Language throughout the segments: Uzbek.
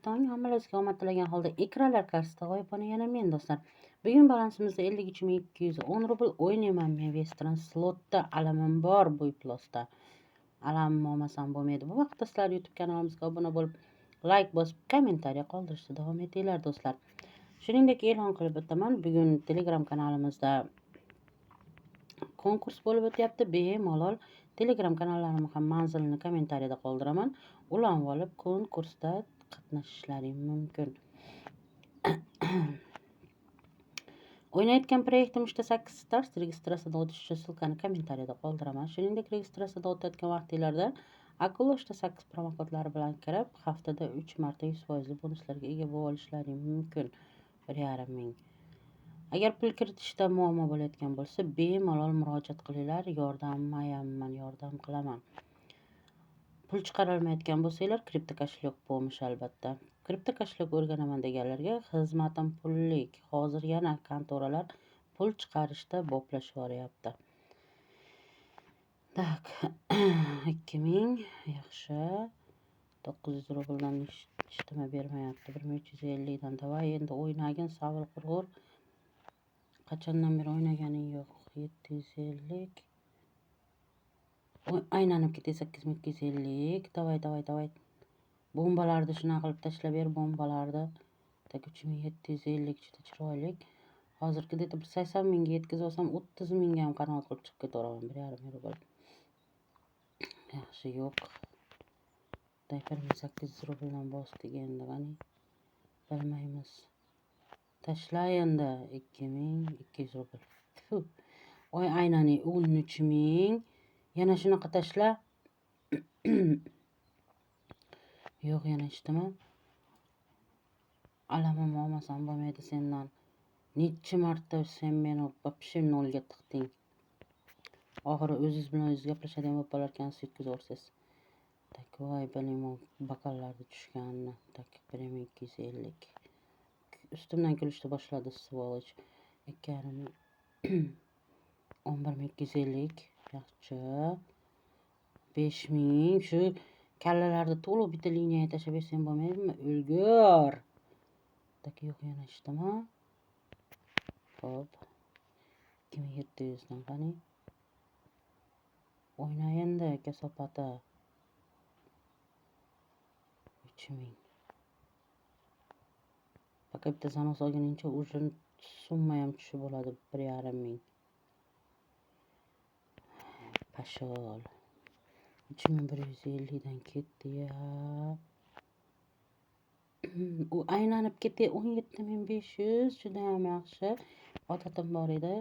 Tong hammalaringizga omad tilagan holda ekranlar qarshisida g'oyibona yana men do'stlar. Bugun balansimizda 53.210 rubl o'ynayman men Western slotda alamim bor bu plosda. Alamim olmasam bo'lmaydi. Bu vaqtda sizlar YouTube kanalimizga obuna bo'lib, like bosib, kommentariy qoldirishda davom etinglar do'stlar. Shuningdek e'lon qilib o'taman, bugun Telegram kanalimizda konkurs bo'lib o'tyapti. Bemalol Telegram kanallarimning ham manzilini kommentariyada qoldiraman. Ulanib olib konkursda qatnashishlaring mumkin. O'ynayotgan proyektim 8 stars registratsiyadan o'tish uchun silkani kommentariyada qoldiraman. Shuningdek, registratsiyadan o'tayotgan vaqtinglarda Akula 8 promokodlari bilan kirib, haftada 3 marta 100% bonuslarga ega bo'lib olishlaring mumkin. 1,5 ming. Agar pul kiritishda muammo bo'layotgan bo'lsa, bemalol murojaat qilinglar. Yordam qilaman. Pul chiqarolmayotgan bo'lsanglar, kripto kошелек bo'lmish albatta. Kripto kошелек o'rganaman deganlarga xizmatim pullik. Hozir yana kontoralar pul chiqarishda boplashib boryapti. Tak, 2000 yaxshi. 900 rubldan ishtama bermayapti. 1350 dan davay endi o'ynagin, savil qurg'ur. Qachondan beri o'ynaganing yo'q. 750. Aylanib ketdi 8250. Davay. Bombalarni shuna qilib tashlab ber, bombalarni. Tak 3750 juda chiroyli. Hozirgida 80 mingga yetkazib olsam 30 mingga ham qanoat qilib chiqib ketaveraman. 1,5 rubl. Yaxshi yo'q. 1800 rubldan bosdik endi qani. Bilmaymiz. Tashlay endi 2200 rubl. Oy aynani 13000. Yana shunaqa tashla. Yo'q, yana ishdimi? Alamim olmasam bo'lmaydi sendan. Necha marta sen meni вообще nolga tiqding. Oxiri o'zingiz bilan o'zingiz gaplashadigan bo'lib qolarkansiz, yetkazib. Tak, voy bilmayman bakallarda tushganini. Tak, 1250. Ustimdan kulishni boshladi svoloch. 2,5 11250. Yaxshi. 5000. Shu kallalarni to'liq bitta liniyaga tashlab bersam bo'lmaydimi? O'lgur. Tak, yo'q, yana ishdimi? Hop. 2700 dan qani. O'yna endi kasofati. 3000. Faqat bitta zanos olguningcha уже summa ham tushib bo'ladi 1,5 ming. Pashol. 3150 dan ketdi ya. U aylanib ketdi 17500 juda ham yaxshi. Odatim bor edi.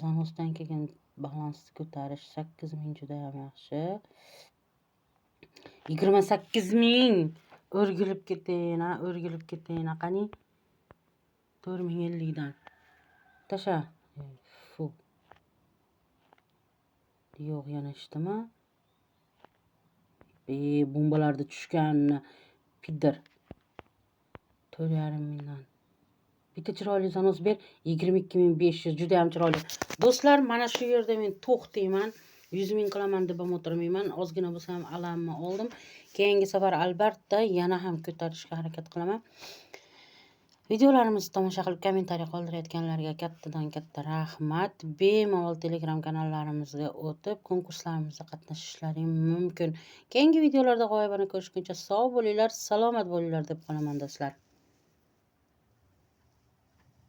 Zanosdan kelgan balansni ko'tarish 8000 juda ham yaxshi. 28000. O'rgilib ketayina qani. 4050 dan. Tasha. Fu. Yo'q, yana ishdimi? Bombalarda tushganini pidir. 4,5 mingdan. Bitta chiroyli zanos ber. 22500 juda ham chiroyli. Do'stlar, mana shu yerda men to'xtayman. 100 ming qilaman deb ham o'tirmayman. Ozgina bo'lsa ham alamni oldim. Keyingi safar albatta yana ham ko'tarishga harakat qilaman. Videolarimizni tomosha qilib kommentariy qoldirayotganlarga kattadan katta rahmat. Bemalol Telegram kanallarimizga o'tib konkurslarimizda qatnashishlaring mumkin. Keyingi videolarda g'oyibona ko'rishguncha sog' bo'linglar, salomat bo'linglar deb qolaman do'stlar.